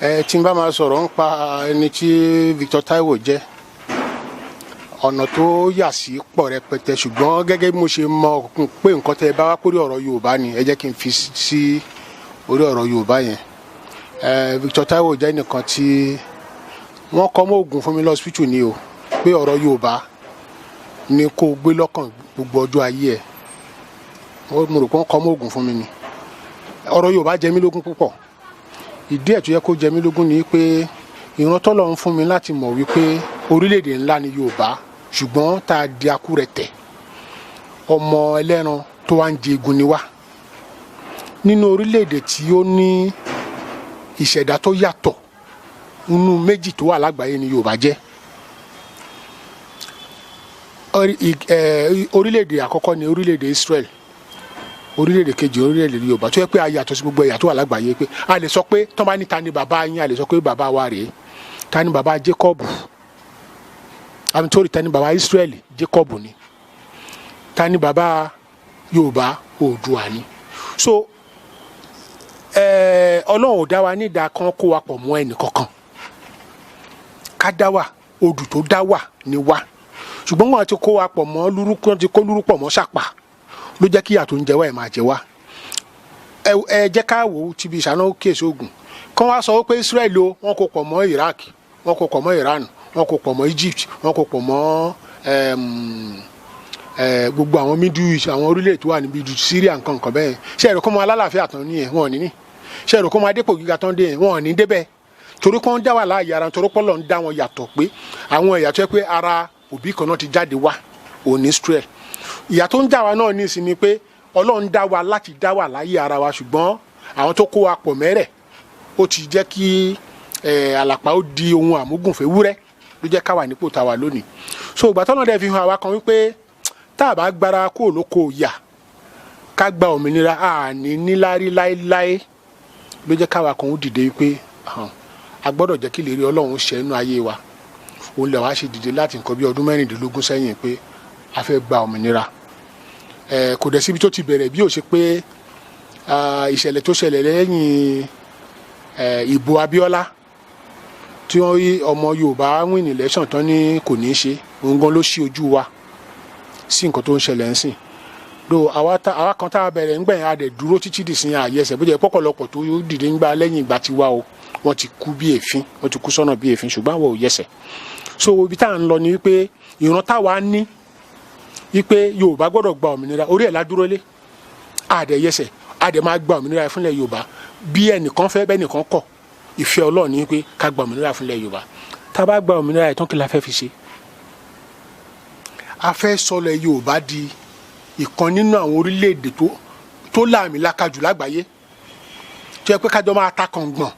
Tí n bá máa sọ̀rọ̀ ń pa ẹni tí Victor Taiwo jẹ́ ọ̀nà tó yà sí pọ̀ rẹpẹtẹ, ṣùgbọ́n gẹ́gẹ́ bí mo ṣe mọ̀ pé nǹkan tẹ́ ẹ bá wá kórí ọ̀rọ̀ Yorùbá ni ẹ jẹ́ kí n fi sí orí ọ̀rọ̀ Yorùbá yẹn. Victor Taiwo jẹ́ nìkan tí wọ́n kọ́ mọ́ oògùn fún mi lọ́sítù ni o, pé ọ̀rọ̀ Yorùbá ni kó gbé lọ́kàn gbogbo ọjọ́ ayé ẹ̀. Mo rò pé wọ́n kọ́ mọ́ oògùn fún mi ni. Ọ̀rọ̀ Yorùbá jẹ mí lógún púpọ̀. Ìdí ẹ̀ tó yẹ kó jẹ mí lógún ni pé ìran t'Ọlọ́run ń fún mi láti mọ̀ wípé orílẹ̀-èdè ńlá ni Yorùbá, ṣùgbọ́n tá a di akúrẹ̀tẹ̀ ọmọ ẹlẹ́ran tó wá ń jẹ egun ni wá. Nínú orílẹ̀-èdè tí ó ní ìṣẹ̀dá tó yàtọ̀ nínú méjì tó wà lágbàáyé ni Yorùbá jẹ́. Orílẹ̀-èdè àkọ́kọ́ ni orílẹ̀-èdè Israel, orílẹ̀-èdè kejì orílẹ̀-èdè Yorùbá, tó yẹ pé a yàtọ̀ sí gbogbo ẹ̀yà tó wà lágbàáyé. Pé a lè sọ pé tán bá ní ta ni bàbá yín, a lè sọ pé bàbá wa rèé. Ta ni bàbá Jacob? Àmì tó rí ta ni bàbá Israel? Jacob ni. Ta ni bàbá Yorùbá? Oòduà ni. So Ọlọ́run ò dá wa ní ìdá kan kó wa pọ̀ mọ́ ẹnì kankan. Ká dá wà, odù tó dá wà ni wá. Ṣùgbọ́n wọn ti kó wa pọ̀ mọ́ lúrúkú, ti kó lúrúpọ̀ mọ́ ṣàpà ló jẹ́ kí ìyà tó ń jẹ wá ẹ̀ máa jẹ wá. Ẹ jẹ́ ká wò ó ti bí ìṣáná kéèsì ogun kán wá sọ pé Israel o wọ́n kó pọ̀ mọ́ Iraq, wọ́n kó pọ̀ mọ́ Iran, wọ́n kó pọ̀ mọ́ Egypt, wọ́n kó pọ̀ mọ́ gbogbo àwọn Middle East, àwọn orílẹ̀ tó wà níbi Syria nǹkan nǹkan bẹ́ẹ̀. Ṣé ẹ̀rọ kó máa lálàáfíà tán ní ẹ̀ wọ́n ní ní? Ṣé ẹ̀rọ kó máa dépò gíga tán dé ẹ̀ wọ́n ní débẹ̀? Torí kó ń dá wà láàyè ara, torí pọ́lọ́ ń dá wọn yàtọ̀ pé àwọn ẹ̀yà tó yẹ pé ara òbí kan náà ti jáde wá òní Israel. Ìyà tó ń dá wa náà ní ìsìn ni pé Ọlọ́run dá wa láti dá wà láyé ara wa, ṣùgbọ́n àwọn tó kó wa pọ̀ mẹ́rẹ̀ ó ti jẹ́ kí àlàpà ó di ohun àmúgùnfẹ́ wúrẹ́ ló jẹ́ ká wà nípò tá a wà lónìí. So ìgbà tọ́nà dẹ̀ fi hàn àwa kan wípé tá a bá gbára kó lóko yà ká gba òmìnira àní níláárí láéláé ló jẹ́ káwa kan ó dìde wípé a gbọ́dọ̀ jẹ́ kí lè rí Ọlọ́run ṣẹ inú ayé wa. Òun lè wá ṣe dìde láti nǹkan bí ọdún 16 sẹ́yìn pé a fẹ́ gba òmìnira. Kò dẹ̀ síbi tó ti bẹ̀rẹ̀ bí ó ṣe pé ìṣẹ̀lẹ̀ tó ṣẹlẹ̀ lẹ́yìn ìbò Abíọ́lá tí wọ́n rí ọmọ Yorùbá win election tán ní kò ní í ṣe, òun gan ló ṣí ojú wa sí nǹkan tó ń ṣẹlẹ̀ ń sìn. Do àwa kan tá a bẹ̀rẹ̀ ńgbà yẹn a dẹ̀ dúró títí dì sí àyẹ̀sẹ̀ bó jẹ́ pọ̀pọ̀lọpọ̀ tó dìde ńgbà lẹ́yìn ìgbà tí wá o wọ́n ti kú bí èéfín, wọ́n ti kú sọ́nà bí èéfín, ṣùgbọ́n àwọn ò yẹsẹ̀. So ibi tá à ń lọ ni wípé ìran táwa ní wípé Yorùbá gbọ́dọ̀ gba òmìnira orí ẹ̀ ládúró lé, àdẹ̀ yẹsẹ̀, àdẹ̀ máa gba òmìnira fúnlẹ̀ Yorùbá bí ẹnìkan fẹ́ bẹ́ẹ̀ nìkan kọ̀. Ìfẹ́ Ọlọ́run ni pé ká gba òmìnira fúnlẹ̀ Yorùbá. Tá a bá gba òmìnira ẹ̀ tán kí la fẹ́ fi ṣe? A fẹ́ sọlẹ̀ Yorùbá di ìkan nínú àwọn orílẹ̀-èdè tó láàmìlaka jù lágbàáyé, tó yẹ pé kájọ máa ta kàngbọ̀n.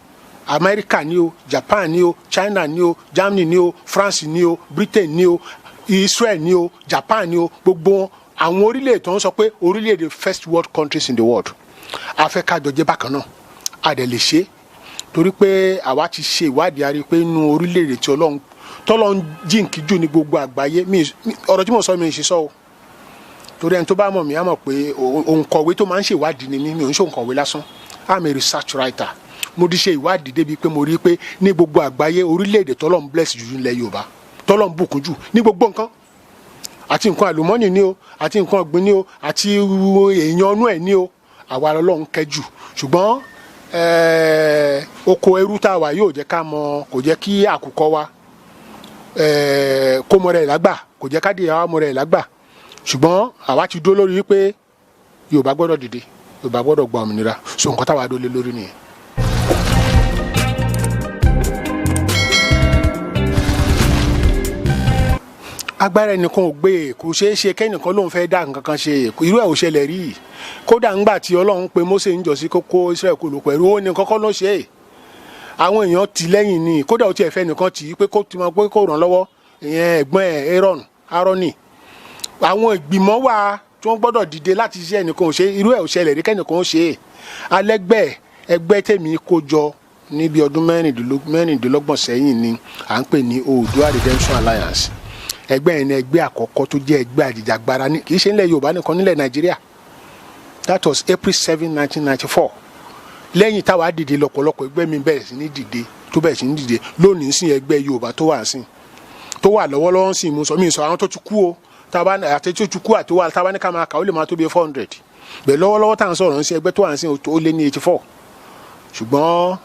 Amẹ́ríkà ni o, Japan ni o, China ni o, Germany ni o, France ni o, Britain ni o, Israel ni o, Japan ni o, gbogbo àwọn orílẹ̀-èdè tó ń sọ pé orílẹ̀-èdè first world countries in the world. A fẹ́ kájọ jẹ́ bákan náà, a dẹ̀ lè ṣe é torí pé àwa ti ṣe ìwádìí a rí pé inú orílẹ̀-èdè tí Ọlọ́run jíǹkí jù ní gbogbo àgbáyé. Ọ̀rọ̀ tí mo sọ mi ṣe sọ o, torí ẹni tó bá mọ̀ mí á mọ̀ pé òǹkọ̀wé tó máa ń ṣèwádìí ni mi ò ń ṣe òǹkọ̀wé lásán. I'm a research writer. Mo ti ṣe ìwádìí débi pé mo rí pé ní gbogbo àgbáyé orílẹ̀-èdè tọ́lọ́run bless jù nílẹ̀ Yorùbá, tọ́lọ́run bùkún jù ní gbogbo nǹkan, àti nǹkan àlùmọ́nì ni o, àti nǹkan ọ̀gbìn ni o, àti èèyàn ọnú ẹ̀ ni o, àwa lọ́lọ́run kẹ́ jù. Ṣùgbọ́n oko ẹrú tá a wà yóò jẹ́ ká mọ̀, kò jẹ́ kí àkùkọ wa kó mọ rẹ̀ lágbà, kò jẹ́ ká di àwa mọ rẹ̀ lágbà. Ṣùgbọ́n àwa ti dó lórí wípé Yorùbá gbọ́dọ̀ dìde, Yorùbá gbọ́dọ̀ gba òmìnira. So nǹkan táwa dó lé lórí nìyẹn. Agbára ẹnìkan ò gbé, kò ṣeé ṣe kẹ́nìkan lòun fẹ́ dá nǹkan kan ṣe, irú ẹ̀ ò ṣẹlẹ̀ rí. Kódà ńgbà tí Ọlọ́run pe Mósè ń jọ sí kókó Israẹli kò lò pẹ̀lú ó ní kọ́kọ́ ló ṣe é. Àwọn èèyàn tì lẹ́yìn ni, kódà ó ti ẹ̀fẹ́ nìkan tì í pé kó ti mọ pé kó ràn lọ́wọ́, ìyẹn ẹ̀gbọ́n ẹ̀ Aaroni. Àwọn ìgbìmọ̀ wà tí wọ́n gbọ́dọ̀ dìde láti ṣe ẹnìkan ò ṣe, irú ẹ̀ ò ṣẹlẹ̀ rí kẹ́nìkan ó ṣe é. Ẹgbẹ́ tèmi kó jọ níbi ọdún 16 sẹ́yìn ni à ń pè ní Oòduà Redemption Alliance. Ẹgbẹ́ yẹn ni ẹgbẹ́ àkọ́kọ́ tó jẹ́ ẹgbẹ́ àjìjàgbara ní kì í ṣe nílẹ̀ Yorùbá nìkan, nílẹ̀ Nàìjíríà. That was April 7, 1994. lẹ́yìn táwa dìde lọ́pọ̀lọpọ̀ ẹgbẹ́ mi bẹ̀rẹ̀ sí ní dìde tó bẹ̀rẹ̀ sí ní dìde lónìí sí ẹgbẹ́ Yorùbá tó wà sí tó wà lọ́wọ́lọ́wọ́ sí mo sọ àwọn tó ti kú o táwa àti tó ti kú àti wà táwa ní ká máa kà ó lè máa tó bí 400 bẹ́ẹ̀ lọ́wọ́lọ́wọ́ tá à ń sọ̀rọ̀ sí ẹgbẹ́ tó wà sí ó lé ní 84 ṣùgbọ́n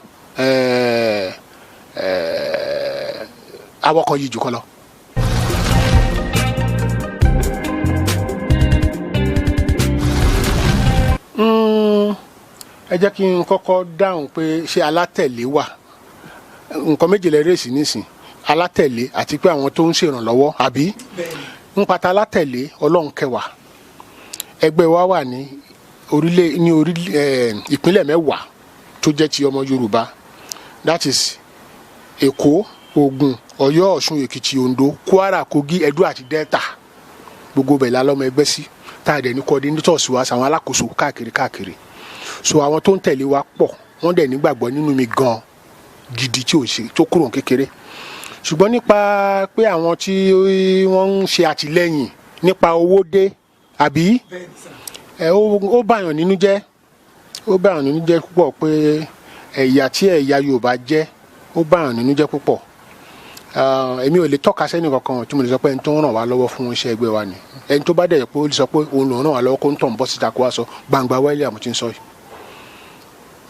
awọkọ̀ yìí jù kọ́ lọ. ẹ jẹ́ kí n kọ́kọ́ dáhùn pé ṣé alátẹ̀lé wà nǹkan méjì lè rèsì nísìn alátẹ̀lé àti pé àwọn tó ń ṣèrànlọ́wọ́ àbí ń pata alátẹ̀lé Ọlọ́run kẹwàá ẹgbẹ́ wa wà ní ìpínlẹ̀ 10 tó jẹ́ ti ọmọ Yorùbá that is Èkó, Ògùn, Ọ̀yọ́, Ọ̀ṣun, Èkìtì, Oǹdó, Kwara, Kogi, Ẹdó àti Delta gbogbo bẹ̀ la lọ́mọ ẹgbẹ́ sí tá a dẹ̀ ní coordinators wa àwọn alákòóso káàkiri so àwọn tó ń tẹ̀lé wa pọ̀ wọ́n dẹ̀ nígbàgbọ́ nínú mi gan gidi tí ò ṣe tó kúrò kékeré ṣùgbọ́n nípa pé àwọn tí wọ́n ń ṣe àtìlẹ́yìn nípa owó dé àbí ó bàyàn nínú jẹ́ púpọ̀ pé ẹ̀yà tí ẹ̀yà Yorùbá jẹ́ ó bàyàn nínú jẹ́ púpọ̀ èmi ò lè tọ́ka sẹ́ni kankan tí mo lè sọ pé ẹni tó ń ràn wá lọ́wọ́ fún iṣẹ́ ẹgbẹ́ wa ni ẹni tó bá dẹ̀ pé ó lè sọ pé òun lòún ràn wá lọ́wọ́ kó ń tàn bọ́ síta kó wá sọ gbangba wẹ́lẹ̀ àmọ́ tí ń sọ yìí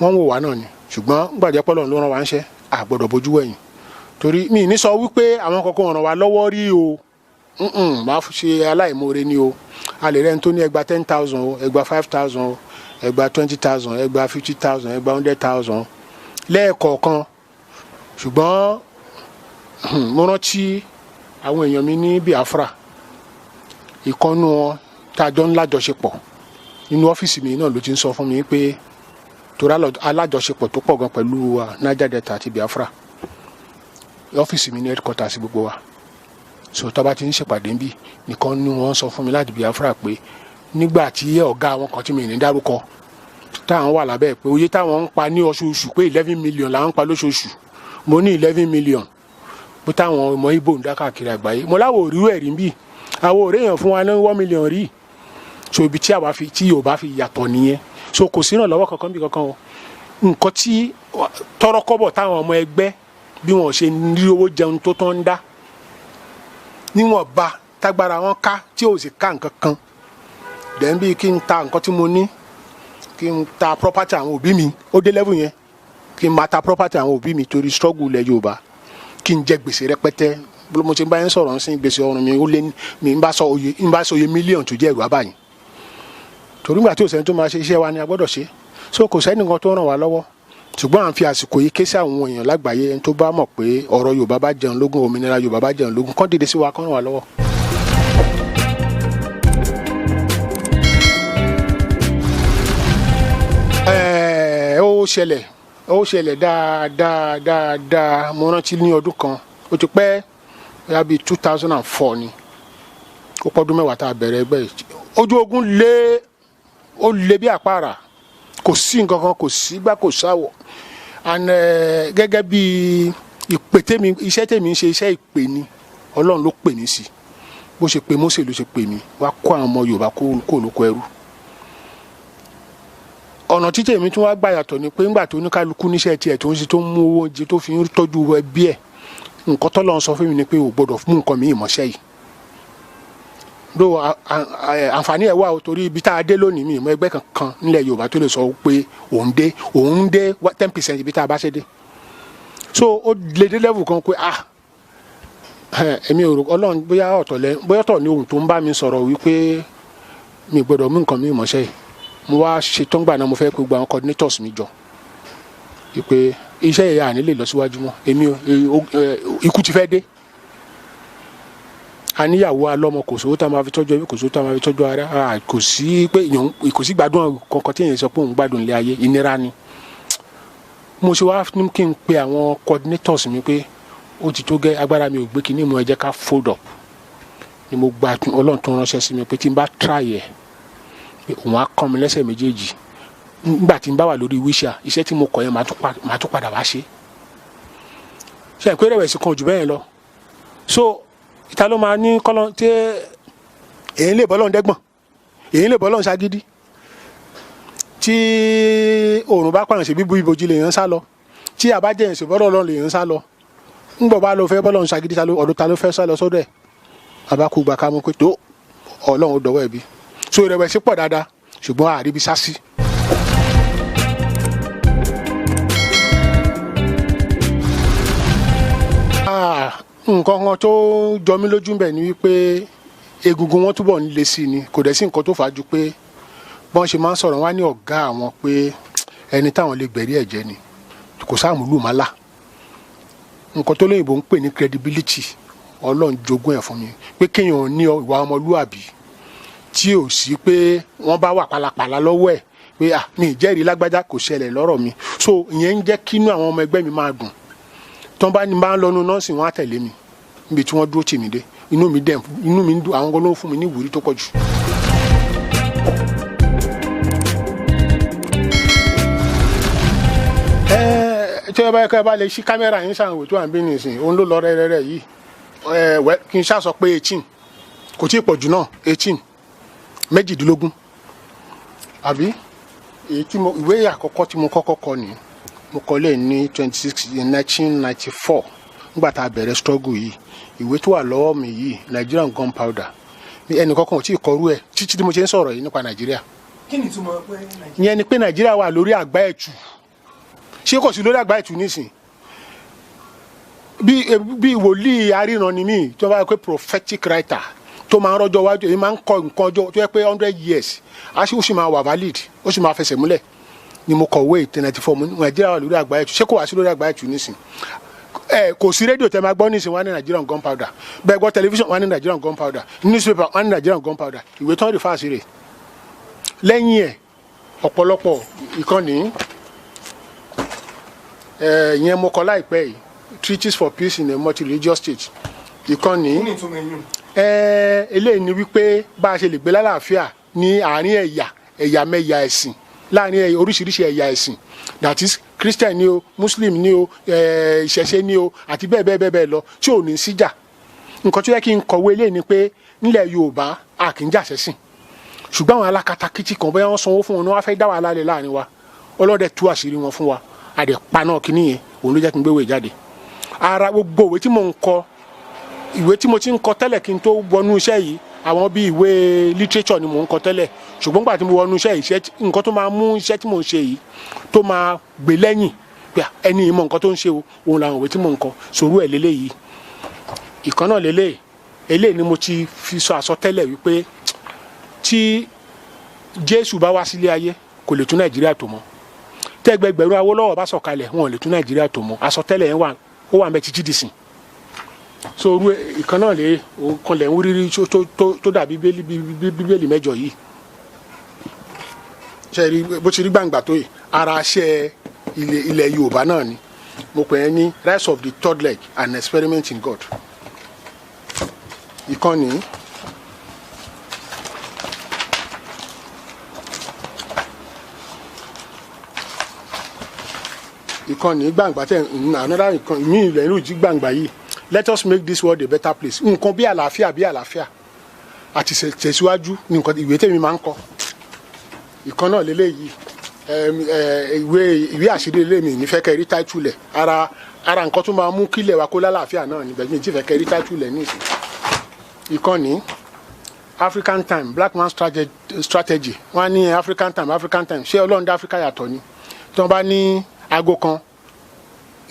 wọ́n wò wá náà ni ṣùgbọ́n gbàjẹ́ pọ́lọ́ ló ràn wá ń ṣẹ́ àgbọ̀dọ̀ bójú wẹ̀yìn torí mi ní sọ wípé àwọn kankan ràn wá lọ́wọ́ rí o máa ṣe aláìmoore ni o a lè rẹ́ni tó ní ẹgbàá 10,000 o ẹgbàá 5,000 o ẹgbàá 20,000 ẹgbàá 50,000 ẹgbàá 100,000 lẹ́ẹ̀kọ̀ọ̀kan ṣùgbọ́n mo rántí àwọn èèyàn mi ní Biafra ìkànnù wọn tá a jọ ń lájọṣepọ̀ nínú ọ́fíìsì mi náà ló ti ń sọ fún mi pé torí alájọṣepọ̀ tó pọ̀ gan pẹ̀lú Niger Delta àti Biafra ọ́fíìsì mi ní headquarters gbogbo wa so tó bá ti ń ṣèpàdé níbí nìkan ni wọ́n sọ fún mi láti Biafra pé nígbà tí ọ̀gá àwọn kan tí mi ní dárúkọ táwọn wà lábẹ́ pé oye táwọn ń pa ní oṣooṣù pé 11 million làwọn ń pa lóṣooṣù mo ní 11 million bó táwọn ọmọ Ìgbò ń dá káàkiri àgbáyé mo láwọ òrí ẹ̀rí bí àwọn òré èèyàn fún wa ní 1 million rí so ibi tí Yorùbá fi yàtọ̀ nìyẹn so kò sí ìrànlọ́wọ́ kankan bí kankan o nǹkan tí tọrọkọ́bọ̀ táwọn ọmọ ẹgbẹ́ bí wọ́n ṣe ní owó jẹun tó tán ń dá níwọ̀n ba tágbára wọn ká tí ò sì ká nǹkan kan dẹ̀ ń bí kí n ta nǹkan tí mo ní kí n ta property àwọn òbí mi ó dé level yẹn kí n máa ta property àwọn òbí mi torí struggle ilẹ̀ Yorùbá kí n jẹ gbèsè rẹpẹtẹ bí mo ti bá yẹn sọ̀rọ̀ sí gbèsè ọrùn mi ó lé mi n bá sọ oye mílíọ̀nù tó jẹ́ ẹ̀rọ abáyìn torí nígbà tí òsèǹ tó máa ṣe iṣẹ́ wa ni a gbọ́dọ̀ ṣe so kò sẹ́ni kan tó ràn wá lọ́wọ́ ṣùgbọ́n à ń fi àsìkò yìí ké sí àwọn èèyàn lágbàáyé ẹni tó bá mọ̀ pé ọ̀rọ̀ Yorùbá bá jẹun lógún òmìnira Yorùbá bá jẹun lógún kán dìde sí wa kán ràn wá lọ́wọ́. ó ṣẹlẹ̀ dáadáa mo rántí ní ọdún kan ó ti pẹ́ bóyá bíi 2004 ni ó pọ́dún mẹ́wàá tá a bẹ̀rẹ̀ ẹgbẹ́ yìí ojú ogun ó lé bí àpárá kò sí nǹkan kan kò sí gbá kò sáwọ̀ and gẹ́gẹ́ bí iṣẹ́ tèmi ń ṣe iṣẹ́ ìpè ni Ọlọ́run ló pè mí sí bó ṣe pè Mósè ló ṣe pè mí wá kó àwọn ọmọ Yorùbá kó lóko ẹrú ọ̀nà tí tèmi tún wá gbà yàtọ̀ ni pé ńgbà tó oníkálukú níṣẹ́ tiẹ̀ tó ń ṣe tó ń mú owó oúnjẹ tó fi ń tọ́jú ẹbí ẹ̀ nǹkan tọ́lọ́run sọ fún mi ni pé ò gbọ́dọ̀ mú nǹkan mi ìmọ̀ṣẹ́ yìí do àǹfààní ẹ̀ wà o torí ibi tá a dé lónìí mi ìmọ̀ ẹgbẹ́ kankan nílẹ̀ Yorùbá tó lè sọ pé òun dé 10% ibi tá a bá ṣe dé so ó lè dé level kan pé èmi ò rò Ọlọ́run bóyá ọ̀tọ̀ ni ohun tó ń bá mi sọ̀rọ̀ wípé mi gbọ́dọ̀ mú nǹkan mi ìmọ̀ṣẹ́ yìí mo wá ṣetán gbà náà mo fẹ́ pé gbogbo àwọn coordinators mi jọ pé iṣẹ́ yẹn à ní lè lọ síwájú mọ́ èmi ikú ti fẹ́ dé àníyàwó alọ́mọ kò sówó tá a máa fi tọ́jú ẹbí kò sówó tá a máa fi tọ́jú ara kò sí pé kò sí gbádùn kankan tí èèyàn sọ pé òun gbádùn ilé ayé ìnira ni mo ṣe wá ní kí n pe àwọn coordinators mi pé ó ti tó gẹ́ agbára mi ò gbé kíní mo ẹ jẹ́ ká fold up ni mo gba Ọlọ́run tó ránṣẹ́ sí mi pé tí n bá try ẹ̀ pé òun á kàn mí lẹ́sẹ̀ méjèèjì nígbà tí n bá wà lórí wíṣà iṣẹ́ tí mo kọ̀ yẹn màá tún padà wá ṣe ṣe ìpè rẹ̀wẹ̀sì kan jù bẹ́ẹ̀ lọ so ìta ló máa ní kọ́lọ́ tí èyí lè bọ́lọ́n dẹ́gbọ̀n èyí lè bọ́lọ́n ṣagídí tí òòrùn bá pààyàn sí bíbu ibojì lèèyàn sá lọ tí àbájẹyìn sí bọ́lọ̀ ọlọ́run lèèyàn sá lọ ńgbọ̀ bá lọ fẹ́ bọ́lọ̀ ń ṣagídí ọdún ta ló fẹ́ sá lọ sọ́dọ̀ ẹ̀ àbákùgbà ká mú pé tó ọlọ́run ó dọ̀wọ́ ẹ̀bí so ìrẹ̀wẹ̀sì pọ̀ dáadáa ṣùgbọ́n àríbi sá sí. nǹkan kan tó jọ mí lójú bẹ̀ ni wípé egungun wọn túbọ̀ ń le sí ni kò dẹ̀ sí nǹkan tó fà á ju pé bọ́n ṣe máa ń sọ̀rọ̀ wá ní ọ̀gá àwọn pé ẹni táwọn lè gbẹ̀rí ẹ̀jẹ̀ ni kò sáàmúlù má là nǹkan tó lóyìnbó ń pè ní credibility ọlọ́run jogún ẹ̀ fún mi pé kéèyàn ní ìwà ọmọlúàbí tí ò sí pé wọ́n bá wà pàlàpàlà lọ́wọ́ ẹ̀ pé mi ìjẹ́rìí lágbájá kò ṣẹlẹ̀ lọ́rọ̀ mi so ìyẹn ń jẹ́ kínú àwọn ọmọ ẹgbẹ́ mi máa dùn tí wọ́n bá ní bá ń lọ́nu nọ́ọ̀sì wọn á tẹ̀lé mi níbi tí wọ́n dúró tì mí dé inú mi ń dùn àwọn kan ló ń fún mi ní ìwúrí tó pọ̀ jù. tí wọ́n bá yẹ kí ẹ bá lè ṣí kámẹ́rà yín ṣàwọn tó à ń bí nìsín òun ló lọ rẹ́rẹ́rẹ́ yìí kí n ṣàṣọ pé 18 kò tí ì pọ̀ jù náà 18 méjìdínlógún àbí èyí tí ìwé àkọ́kọ́ tí mo kọ́kọ́ kọ ni mo kọ lé ní 1994 nígbà tá a bẹ̀rẹ̀ struggle yìí ìwé tó wà lọ́wọ́ mi yìí Nigerian gunpowder ẹnì kankan ò tí ì kọrú ẹ̀ títí tí mo ṣe ń sọ̀rọ̀ yìí nípa Nàìjíríà. kí ni ìtumọ̀ pé Nàìjíríà. ìyẹn ni pé Nàìjíríà wà lórí àgbá ẹ̀tù ṣé kò sí lórí àgbá ẹ̀tù nísìn bí wòlíì aríran ni mí tí wọ́n bá yẹ pé prophetic writer tó máa ń rọ́jọ́ wájú èyí máa ń kọ nǹkan ọjọ́ tó yẹ pé 100 years ó sì máa wà valid ó sì máa fẹsẹ̀ múlẹ̀ ni mo kọ̀wé 94 Nàìjíríà wà lórí àgbá ẹ̀tù ṣé kò wá sí lórí àgbá ẹ̀tù nísìn kò sí rédíò tẹ máa gbọ́ nísìn wọ́n ní Nigerian gunpowder bẹ́ẹ̀ gbọ́ tẹlifíṣàn wọ́n ní Nigerian gunpowder newspaper wọ́n ní Nigerian gunpowder ìwé tán rí fáàsì rẹ̀ lẹ́yìn ẹ̀ ọ̀pọ̀lọpọ̀ ìkànnì ìyẹn mo kọ láìpẹ́ yìí treatise for peace in a multi-religious state ìkànnì eléyìí ni wípé bá a ṣe lè gbé lálàáfíà ní àárín ẹ̀yà mẹ́yà ẹ̀sìn láàárín oríṣiríṣi ẹ̀yà ẹ̀sìn that is Christian ni o Muslim ni o ìṣẹ̀ṣe ni o àti bẹ́ẹ̀ lọ tí ò ní síjà nǹkan tó yẹ kí n kọ̀wé eléyìí ni pé nílẹ̀ Yorùbá a kì í jà sẹ́sìn ṣùgbọ́n àwọn alákatakítí kan bóyá wọ́n sanwó fún wọn ni wọ́n fẹ́ dá wà lálẹ́ láàrin wa ọlọ́dẹ tú àṣírí wọn fún wa àdẹ paná kínní yẹn òun ló jẹ́ kí n gbéwèé jáde ara gbogbo ìwé tí mo ń kọ ìwé tí mo ti ń kọ tẹ́lẹ̀ kí n tó wọnú iṣẹ́ yìí àwọn bíi ìwé literature ni mo ń kọ tẹ́lẹ̀ ṣùgbọ́n gbà tí mo wọnú iṣẹ́ yìí nǹkan tó máa mú iṣẹ́ tí mo ń ṣe yìí tó máa gbé lẹ́yìn pé ẹni ìmọ̀ nǹkan tó ń ṣe o òun làwọn ìwé tí mo ń kọ sòrú ẹ̀ lélẹ́yìí ìkan náà eléyìí ni mo ti fi sọ àsọtẹ́lẹ̀ wípé tí Jésù bá wá sílé ayé kò lè tún Nàìjíríà tò mọ́ tẹ́gbẹ̀gbẹ̀rún Awólọ́wọ̀ bá sọ̀kalẹ̀ wọn ò lè tún Nàìjíríà tò mọ́ àsọtẹ́lẹ̀ yẹn ó wà mẹ́ títí dìsìn so orú ìkan náà lè kan lẹ̀ ń rírí tó dàbí bíbélì mẹ́jọ yìí ṣe rí bó ti rí gbàǹgbà tó yìí ara aṣẹ ilẹ̀ Yorùbá náà ni mo pè é ní rise of the third leg and experiment in God ìkànnì gbàǹgbà tẹ another ìkànnì mí ilẹ̀ ìlú jí gbàǹgbà yìí let us make this world a better place nǹkan bí àlàáfíà àti tẹ̀síwájú ní nǹkan ìwé tèmi máa ń kọ ìkan náà lélẹ́yìí ìwé àṣírí ilé mi nífẹ̀ẹ́ kẹrí táìtù lẹ̀ ara nǹkan tó máa mú kílẹ̀ wa kó lálàáfíà náà níbẹ̀ mi ti fẹ́ kẹrí táìtù lẹ̀ ní ìsìn ìkànnì African time black man strategy wọ́n á ní African time ṣé Ọlọ́run dá Africa yàtọ̀ ni tí wọ́n bá ní aago kan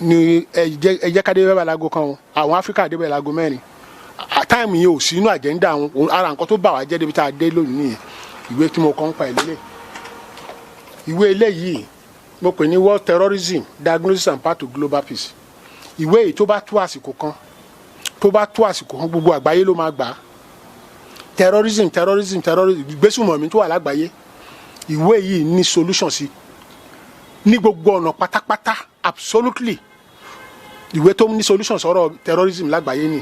ni ẹjẹ ká débẹ̀ láago kan o àwọn Áfíríkà débẹ̀ láago 4 táìmù yẹn ò sí inú àjẹ́ńdà àwọn ara nǹkan tó bà wá jẹ́ débi tá a dé lónìí nìyẹn ìwé tí mo kọ́ ń pa ìlélẹ̀ ìwé eléyìí mo pè ní world terrorism diagnosis and path to global peace ìwé yìí tó bá tó àsìkò kan gbogbo àgbáyé ló máa gbà á terrorism ìgbésùmọ̀mí tó wà lágbàáyé ìwé yìí ní solution sí ní gbogbo ọ̀nà pátápátá absolutely ìwé tó ní solution sọ̀rọ̀ terrorism lágbàáyé ni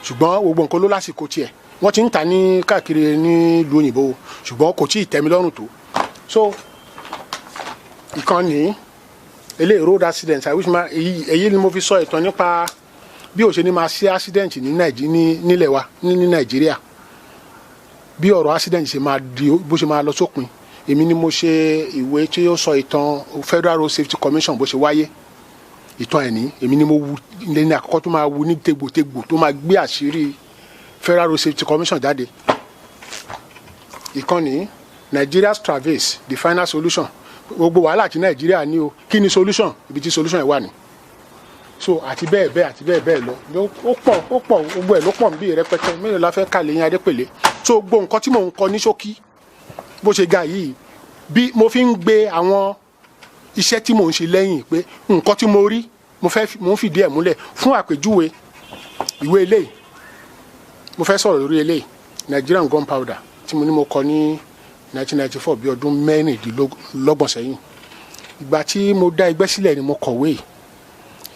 ṣùgbọ́n gbogbo nǹkan ló lásìkò tiẹ̀ wọ́n ti ń ta ní káàkiri nílùú òyìnbó ṣùgbọ́n kò tí ì tẹ́mi lọ́rùn tó so ìkànnì eléyìí road accident èyí ni mo fi sọ ìtàn nípa bí ó ṣe ní máa ṣe accident nílẹ̀ wa ní Nàìjíríà bí ọ̀rọ̀ accident ṣe máa di bó ṣe máa lọ sópin èmi ni mo ṣe ìwé tí ó sọ ìtàn Federal Road Safety Commission bó ṣe wáyé ìtàn ẹ̀ ní èmi ni mo wu lẹ́ni àkọ́kọ́ tó máa wu ní tegbòtegbò tó máa gbé àṣírí Federal Road Safety Commission jáde. ìkànnì Nigeria's Traverse the final solution gbogbo wàhálà tí Nàìjíríà ní o kí ni solution ibi tí solution ẹ̀ wà ní. so àti bẹ́ẹ̀ bẹ́ẹ̀ lọ ó pọ̀ gbogbo ẹ̀ ló pọ̀ bí rẹpẹtẹ mélòó la fẹ́ kà lẹ́yìn Adépèlé. so gbogbo nǹkan tí mò ń kọ ní ṣókí bó ṣe ga yìí bí mo fi ń gbé àwọn iṣẹ́ tí mò ń ṣe lẹ́yìn pé nǹkan tí mo rí mo ń fìdí ẹ̀ múlẹ̀ fún àpèjúwe ìwé eléyìí mo fẹ́ sọ̀rọ̀ lórí eléyìí Nigerian gunpowder tí mo ní mo kọ ní 1994 bí ọdún mẹ́rìndínlọ́gbọ̀n sẹ́yìn. ìgbà tí mo dá ẹgbẹ́ sílẹ̀ ni mo kọ̀wé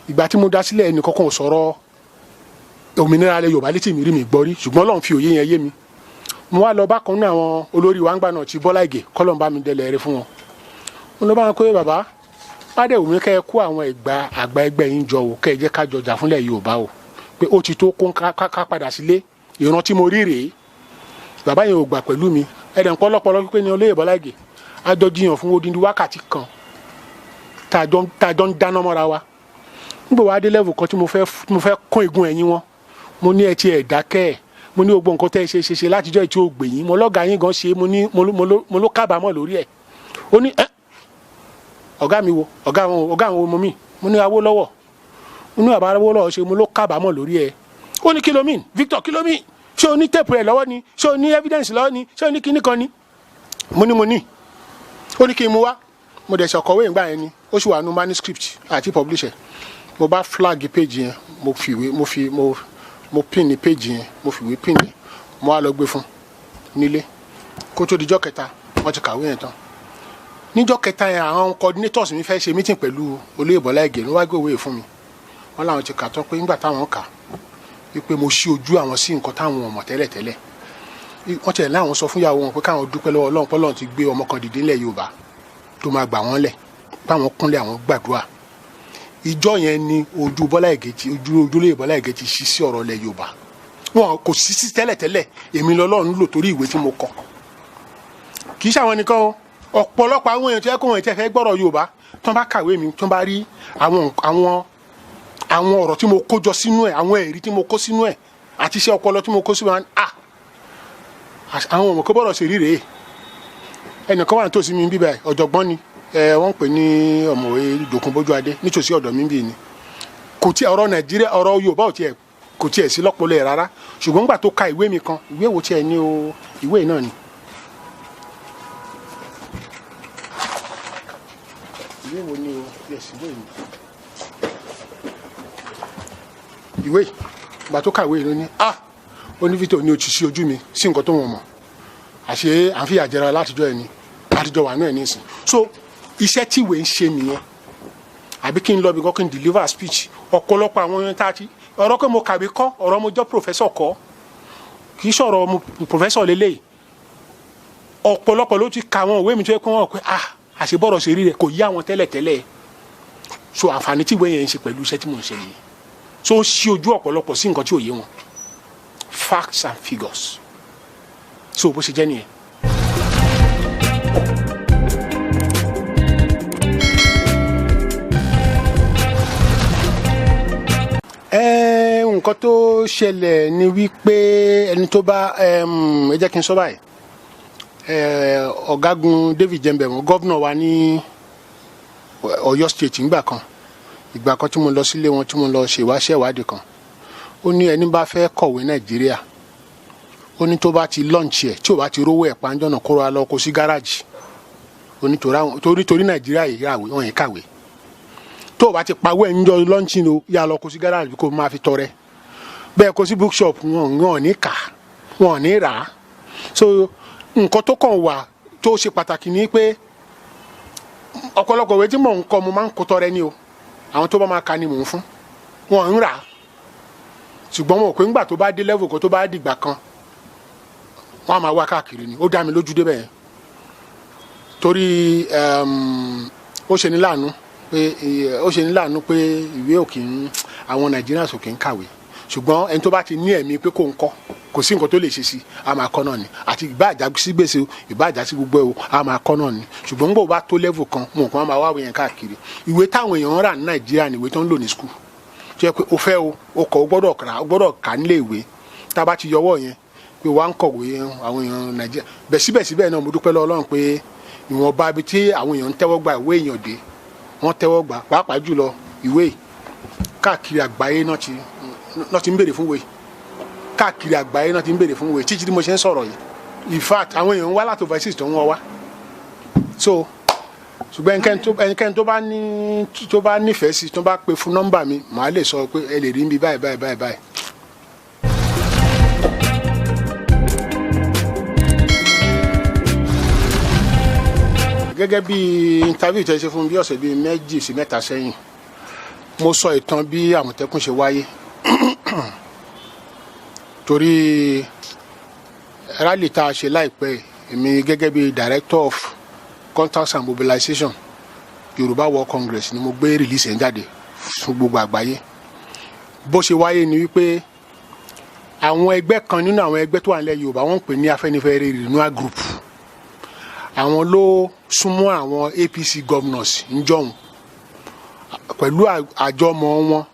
ìgbà tí mo dá sílẹ̀ ẹnì kankan ò sọ̀rọ̀ òmìnira alẹ́ Yorùbá létí mi rí mi gbọ́ rí ṣùgbọ́n Ọlọ́run fi òye yẹn yé mi. mo wá lọ bákan náà àwọn olórí wa ń gbà náà ti Bọ́lá Ìgè kọ́lọ́n bá mi délẹ̀ rẹ fún wọn. mo lọ bá wọn pé bàbá pàdé òun kẹ́ ẹ kó àwọn àgbà ẹgbẹ́ yín jọ o kẹ́ ẹ jẹ́ ká jọ jà fúnlẹ̀ Yorùbá o pé ó ti tó kó ká padà sílé ìran tí mo rí rèé. bàbá yẹn ò gbà pẹ̀lú mi ẹ̀dẹ̀ ń pọ́lọ́pọ́lọ́ pé ní olóyè Bọ́lá Ìgè a jọ jiyàn fún odindi wákàtí kan tá a jọ ń dáná mọ́ra wa. nígbà wàá dé level kan tí mo fẹ́ kún igun ẹ̀yìn wọn mo ní ẹ ti ẹ̀ dákẹ́ ẹ̀ mo ní gbogbo nǹkan tẹ́ ẹ ṣe látijọ́ tí ó gbè yín mo lọ́gàá yín gan ṣe mo ló kábàámọ̀ lórí ẹ̀. ó ní ọ̀gá mi wo ọ̀gá àwọn ọmọ mi mo ní Awólọ́wọ̀ mo ní bàbá Awólọ́wọ̀ ṣe mo ló kábàámọ̀ lórí ẹ̀. ó ní kilomin Victor kilomin ṣé o ní tèpù ẹ̀ lọ́wọ́ ni ṣé o ní evidence lọ́wọ́ ni ṣé o ní kinní kan ni mo ní ó ní kí n mú wá mo dẹ̀ ṣọ̀kọ̀wé ìgbà yẹn ni ó sì wà nínú manuscript àti publisher mo bá flag page yẹn mo pin ní page yẹn mo fìwé pin ní mo wá lọ gbé fún nílé kó tó dijọ́ kẹta wọ́n ti kàwé yẹn tán. níjọ́ kẹta yẹn àwọn coordinators mi fẹ́ ṣe meeting pẹ̀lú olóyè Bọ́lá Ìgè ló wá gbé òwe fún mi wọ́n làwọn ti kà tán pé nígbà táwọn kà wípé mo ṣí ojú àwọn sí nǹkan táwọn ọmọ tẹ́lẹ̀tẹ́lẹ̀ wọ́n tẹ̀lé àwọn sọ fún ìyàwó wọn pé káwọn dúpẹ́ lọ́wọ́ Ọlọ́run pé Ọlọ́run ti gbé ọmọ kan dìde nílẹ̀ Yorùbá tó máa gbà wọ́n lẹ̀ báwọn kúnlẹ̀ àwọn gbàdúrà. ìjọ yẹn ni ojú Bọ́lá Ìgè ti ojúlé Bọ́lá Ìgè ti ṣí sí ọ̀rọ̀ ilẹ̀ Yorùbá wọn kò sí tẹ́lẹ̀tẹ́lẹ̀ èmi lọ́lọ́run lò torí ìwé tí mo kọ. kì í ṣàwọn nìkan o ọ̀pọ̀lọpọ̀ àwọn èèyàn tó yẹ kó wọn fẹ́ gbọ́rọ̀ Yorùbá tó bá kàwé mi tó bá rí àwọn ọ̀rọ̀ tí mo kó jọ sínú ẹ̀ àwọn ẹ̀rí tí mo kó sínú ẹ̀ àti iṣẹ́ ọpọlọ tí mo kó sínú ẹ̀ àwọn ọmọ kó bọ̀rọ̀ ṣe rí rèé. ẹnìkan wà nítòsí mi bíbẹ̀ ọ̀jọ̀gbọ́n ni wọ́n ń pè ní ọ̀mọ̀wé Dòkunbójú Adé nítòsí ọ̀dọ̀ mi bí ni kò tí ọ̀rọ̀ Nàìjíríà ọ̀rọ̀ Yorùbá kò tiẹ̀ sí lọ́pọlọ ẹ̀ rárá ṣùgbọ́n nígbà tó ka ìwé mi kan ìwé wo tiẹ̀ ní o ìwé náà ni. ìwé wo ni o yes ìwé mi ìwé ìgbà tó ka ìwé yìí ló ní ó ní Victor ní o ti ṣí ojú mi sí nǹkan tó wọ̀n mọ̀ àṣé à ń fi àjẹrà látijọ́ ẹ̀ ni látijọ́ wà náà ẹ̀ nísìn so iṣẹ́ tí ìwé ń ṣe nìyẹn àbí kí n lọ bí kọ́ kí n deliver speech ọ̀pọ̀lọpọ̀ àwọn èèyàn tá a ti ọ̀rọ̀ pé mo kàwé kọ́ ọ̀rọ̀ mo jẹ́ professor kọ́ kì í ṣọ̀rọ̀ mo professor lélẹ́yìí ọ̀pọ̀lọpọ̀ ló ti ka àwọn ìwé mi tó yẹ kó wọ́n pé àṣebọ̀rọ̀ ṣe rí rẹ̀ kò yí àwọn tẹ́lẹ̀tẹ́lẹ̀ so àǹfààní tí ìwé yẹn ń ṣe pẹ̀lú iṣẹ́ tí mò ń ṣe nìyẹn so ó ṣí ojú ọ̀pọ̀lọpọ̀ sí nǹkan tí ò yé wọn facts and figures so bó ṣe jẹ́ nìyẹn. nǹkan tó ṣẹlẹ̀ ni wípé ẹni tó bá ẹ jẹ́ kí n sọ báyìí ọ̀gágun David Jembemo gọ́vnọ̀ wa ní Ọ̀yọ́ state ìgbà kan tí mo lọ sílé wọn tí mo lọ ṣèwádìí kan ó ní ẹni bá fẹ́ kọ̀wé Nàìjíríà ó ní tó bá ti lọ́ǹchì ẹ̀ tí ò bá ti rówó ẹ̀ pàǹjọ́nà kó ra lọ kó sí gáràjì ó ní torí Nàìjíríà yìí ràwé wọ́n yẹn kàwé tó o bá ti pawó ẹ̀ ń jọ lọ́ǹchì ni ó yà lọ kó sí gáràjì kó máa fi tọrẹ bẹ́ẹ̀ kó sí bookshop wọn ò ní kà wọn ò ní rà á so nǹkan tó kàn wà tó ṣe pàtàkì ni pé ọ̀pọ̀lọpọ̀ ìwé tí mò ń kọ mo máa ń kó tọrẹ ni o àwọn tó bá máa ka ni mò ń fún wọn ń rà á ṣùgbọ́n mo pé ńgbà tó bá dé level kan tó bá dìgbà kan wọn á máa wá káàkiri ni ó dá mi lójú débẹ̀ yẹn torí ó ṣe ní láàánú pé ìwé òkè àwọn Nigerians òkè ń kàwé ṣùgbọ́n ẹni tó bá ti ní ẹ̀mí pé kò ń kọ́ kò sí nǹkan tó lè ṣe sí a máa kọ́ náà ni àti ìbá àjà sí gbèsè o ìbá àjà sí gbogbo ẹ̀ o a máa kọ́ náà ni ṣùgbọ́n nígbà wo bá tó level kan wọn kàn máa wá ìwé yẹn káàkiri ìwé táwọn èèyàn ń rà ní Nàìjíríà ni ìwé tó ń lò ní school tó yẹ pé o fẹ́ o kọ̀ o gbọ́dọ̀ kà nílé ìwé tá a bá ti yọwọ́ yẹn pé wàá ń kọ̀wé àwọn èèyàn Nàìjíríà bẹ̀ síbẹ̀síbẹ̀ náà mo dúpẹ́ lọ́wọ́ Ọlọ́run pé ìwọ̀nba ibi tí àwọn èèyàn ń tẹ́wọ́ gba ìwé èèyàn dé wọ́n tẹ́wọ́ gbà pàápàá jùlọ ìwé káàkiri àgbáyé náà ti ń béèrè fún ìwé káàkiri àgbáyé náà ti ń béèrè fún ìwé títí tí mo ṣe ń sọ̀rọ̀ yìí in fact àwọn èèyàn ń wá láti overseas tó ń wọ́n wá so ṣùgbọ́n ẹnikẹ́ni tó bá nífẹ̀ẹ́ sí tó bá pe fún nọ́mbà mi màá lè sọ pé ẹ lè rí mi báyìí. gẹ́gẹ́ bí interview tẹ́ ṣe fún bí ọ̀sẹ̀ bíi 2 sí 3 sẹ́yìn mo sọ ìtàn bí Àmọ̀tẹ́kùn ṣe wáyé torí rally tá a ṣe láìpẹ́ èmi gẹ́gẹ́ bí director of contacts and mobilization Yorùbá World Congress ni mo gbé release ẹ̀ jáde fún gbogbo àgbáyé bó ṣe wáyé ni wípé àwọn ẹgbẹ́ kan nínú àwọn ẹgbẹ́ tó wà nílẹ̀ Yorùbá wọ́n ń pè ní Afẹ́nifẹ́re renewal group àwọn ló súnmọ́ àwọn APC governors níjọ́hun pẹ̀lú àjọmọ̀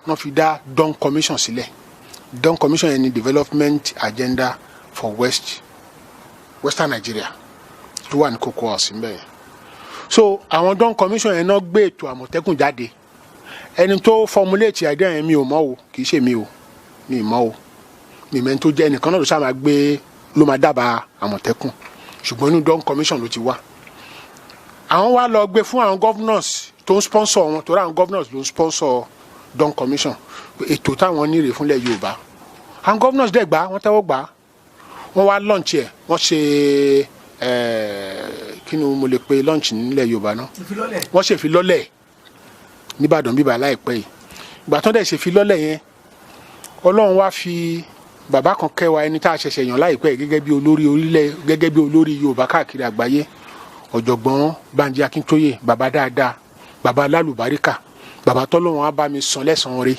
wọ́n fi dá Dawn Commission sílẹ̀ Dawn Commission yẹn ni development agenda for western Nigeria tó wà ní Cocoa House níbẹ̀ yẹn so àwọn Dawn Commission yẹn náà gbé ètò Àmọ̀tẹ́kùn jáde ẹni tó formulate idea yẹn mi ò mọ̀ o kì í ṣe mi ì mọ̀ o mi mẹ́ni tó jẹ́ ẹnìkan náà ló sábà ló máa dábàá Àmọ̀tẹ́kùn ṣùgbọ́n inú Dawn Commission ló ti wá àwọn wá lọ gbé fún àwọn governors tó ń sponsor wọn torí àwọn governors ló ń sponsor Dawn Commission ètò táwọn nírè fúnlẹ̀ Yorùbá àwọn governors dẹ̀ gbà wọ́n tẹ́wọ́ gbà wọ́n wá launch ẹ̀ wọ́n ṣe kí ni mo lè pe launch nílẹ̀ Yorùbá náà wọ́n ṣe ìfilọ́lẹ̀ nìbàdàn bíbà láìpẹ́ yìí ìgbà tó dẹ̀ ṣe ìfilọ́lẹ̀ yẹn Ọlọ́run wá fi bàbá kan kẹwàá ẹni tá a ṣẹ̀ṣẹ̀ yàn láìpẹ́ gẹ́gẹ́ bí olórí orílẹ̀ gẹ́gẹ́ bí olórí Yorùbá káàkiri àgbáyé ọ̀jọ̀gbọ́n Banji Akíntóyè bàbá dáadáa bàbá lálùbáríkà bàbá tọ́lọ́run á bá mi san lẹ́san rẹ̀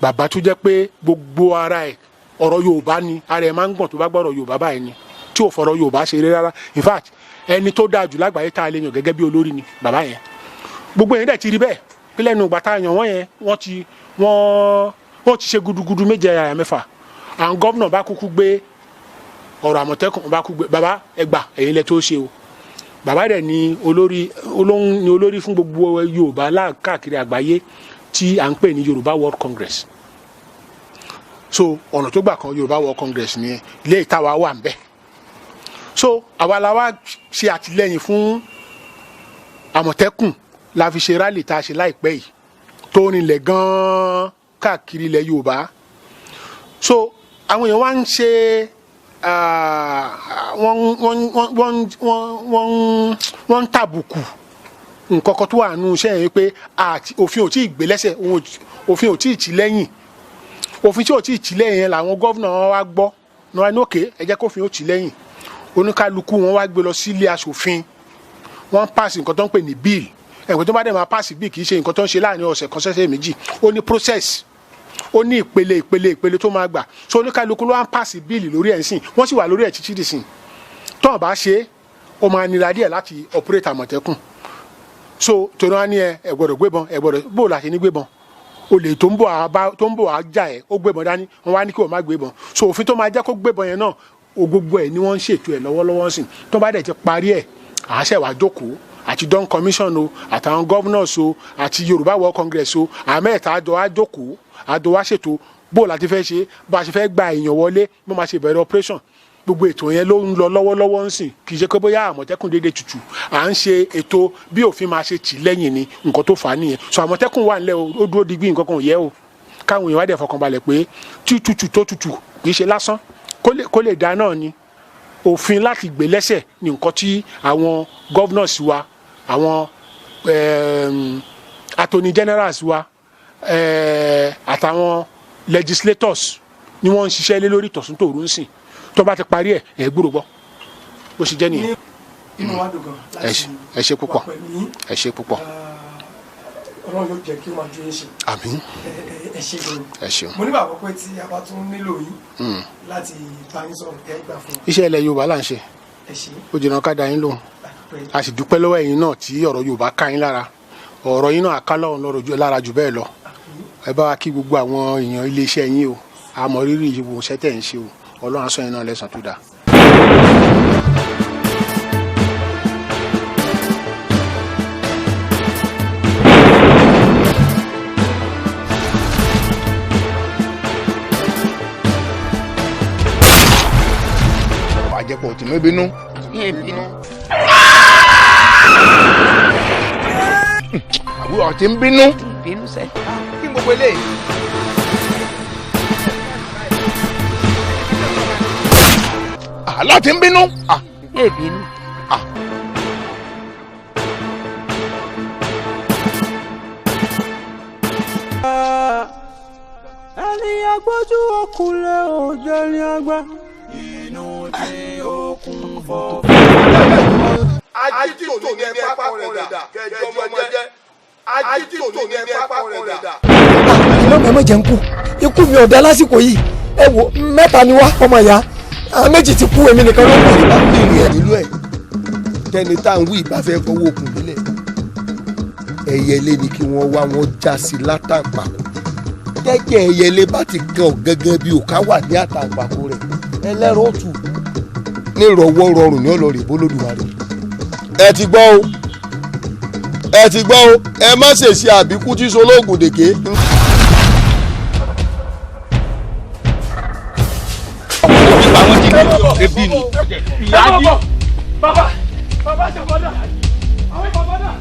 bàbá tó jẹ́ pé gbogbo ara ẹ̀ ọ̀rọ̀ Yorùbá ni ara ẹ̀ máa ń gbọ̀n tó bá gbọ́rọ̀ Yorùbá báyìí ni tí ò fọ̀rọ̀ Yorùbá ṣeré rárá in fact ẹni tó dáa jù lágbàáyé tá a lè yàn gẹ́gẹ́ bí olórí ni bàbá yẹn gbogbo yẹn dẹ̀ ti rí bẹ́ẹ̀ pé lẹ́nu ìgbà tá a yàn wọ́n yẹn wọ́n ti ṣe gudugudu méje àyà mẹ́fà àwọn gómìnà bá kúkú gbé ọ̀rọ̀ Àmọ̀tẹ́kùn bá kúkú gbé bàbá ẹgbà ẹ̀yin lẹ tó ṣe o bàbá rẹ̀ ni olórí fún gbogbo Yorùbá káàkiri àgbáyé tí à ń pè ní Yorùbá World Congress so ọ̀nà tó gbà kan Yorùbá World Congress ni ilé ìtawà wà ń bẹ̀ so àwa la wá ṣe àtìlẹ́yìn fún Àmọ̀tẹ́kùn la fi ṣe rally tá a ṣe láìpẹ́ yìí tó rinlẹ̀ gan-an káàkiri ilẹ̀ Yorùbá so àwọn èèyàn wá ń ṣe wọ́n ń tàbùkù nǹkan kan tó wà nù iṣẹ́ yẹn pé òfin ò tí ì gbé lẹ́sẹ̀ òfin ò tí ì tì lẹ́yìn òfin tí ò tí ì tì lẹ́yìn yẹn làwọn gọ́vnà wọn wá gbọ́ ní wọn ní òkè ẹ jẹ́ kófin ó tì lẹ́yìn oníkálukú wọn wá gbé lọ sí ilé aṣòfin wọ́n pàṣẹ nǹkan tó ń pè ní bíìlì ẹ̀kọ́ tó bá dẹ̀ máa pàṣẹ bíì kì í ṣe nǹkan tó ń ṣe láàrin ọ̀sẹ̀ kan ṣẹ̀ṣẹ̀ méjì ó ní process ó ní ìpele tó máa gbà so oníkálukú ló wá ń pàṣẹ bíìlì lórí ẹ̀ ń sìn wọ́n sì wà lórí ẹ̀ títí dì sìn tó bá ṣe ó máa nira díẹ̀ láti operate Àmọ̀tẹ́kùn so torí wọn ní ẹ gbọ́dọ̀ gbébọn ẹ gbọ́dọ̀ bó la ṣe ní gbébọn olè tó ń bọ̀ á jà ẹ ó gbébọn dání wọn wá ní kí wọn má gbébọn so òfin tó máa jẹ́ kó gbébọn yẹn náà o gbogbo ẹ̀ ni wọ́n ń ṣètò ẹ̀ lọ́wọ́lọ́wọ́ sìn tó bá dẹ̀ ti parí ẹ̀ àṣẹ wàá jókòó àti Dawn Commission o àtàwọn governors o àti Yorùbá World Congress o àmẹ́ta àjọ á jókòó àjọ wá ṣètò bó la ti fẹ́ ṣe bá a ṣe fẹ́ gba èèyàn wọlé bó máa ṣe bẹ̀rẹ̀ operation gbogbo ètò yẹn ló ń lọ lọ́wọ́lọ́wọ́ ń sìn kì í ṣe pé bóyá Àmọ̀tẹ́kùn déédéé tutù à ń ṣe ètò bí òfin máa ṣe tì lẹ́yìn ni nǹkan tó fà á nìyẹn so Àmọ̀tẹ́kùn wà nílẹ̀ ó dúró digbí nǹkan kan ò yẹ o káwọn èèyàn wá dẹ̀ fọkànbalẹ̀ pé tí tutù tó tutù kì í ṣe lásán kó lè dá náà ni òfin láti gbé lẹ́sẹ̀ ní nǹkan tí àwọn governors wa àwọn attorney generals wa àtàwọn legislators ni wọ́n ń ṣiṣẹ́ lé lórí tọ̀sún tòru ń sìn tó bá ti parí ẹ̀ gbúrò gbọ́ bó ṣe jẹ́ nìyẹn. inú wa dùn gan láti ẹ ṣé púpọ̀ ẹ ṣé púpọ̀. Ọlọ́run yóò jẹ́ kí ó máa ju yín ṣe. àmín. Ẹ ṣe gan. ẹ ṣeun. Mo nígbàgbọ́ pé tí a bá tún nílò yín láti bá yín sọ̀rọ̀ ẹ gbà fún wa. iṣẹ́ ilẹ̀ Yorùbá là ń ṣe Ẹ ṣe. ó jìnnà ká da yín lóhùn a sì dúpẹ́ lọ́wọ́ ẹ̀yin náà tí ọ̀rọ̀ Yorùbá ká yín lára ọ̀rọ̀ yín náà ká lọ́rọ̀ lára jù bẹ́ẹ̀ lọ ẹ bá wa kí gbogbo àwọn èèyàn iléeṣẹ́ yín o àmọ́ rírì ìwò sẹ́tẹ̀ ń ṣe o Ọlọ́run á san yín náà lẹ́san tó dáa. àjẹpọ̀ tí mo bínú. àbúrò tí ń bínú. bínú sẹ́. kí gbogbo eléyìí. àlọ́ tí ń bínú. ẹ bínú. ẹni agbójú òkúlẹ̀ òjò ní agbá. inú tí ó kún fọ́. ajítò ní ẹ pápá rẹ̀ dà kẹjọ ọmọ jẹ́ ajítò ní ẹ pápá rẹ̀ dà. lọ́mọ ẹ má jẹ́ ń kú ikú mi ò dá lásìkò yìí ẹ wo mẹ́ta ni wá ọmọ ìyá àwọn méjì ti kú èmi nìkan ló kù. ìbá kú ìrìn ẹ̀ nílò ẹ̀ tẹni tá à ń wí ìbá fẹ́ fọwọ́ okùn nílẹ̀ ẹyẹlé ni kí wọ́n wá wọn já sí látàǹpàkò jẹ́jẹ́ ẹyẹlé bá ti kan gẹ́gẹ́ bí òká wà ní àtàǹpàkò rẹ̀ ẹlẹ́rọ òtù ní ìrọ̀wọ́ rọrùn ní ọlọ́rẹ̀ bólódùmarè. ẹ ti gbọ́ o ẹ ti gbọ́ o ẹ má ṣèṣe àbíkú tí solóògùn dèké. àwọn ti gbé ebi nù. Bàbá ṣe fọdà àwọn bàbá náà.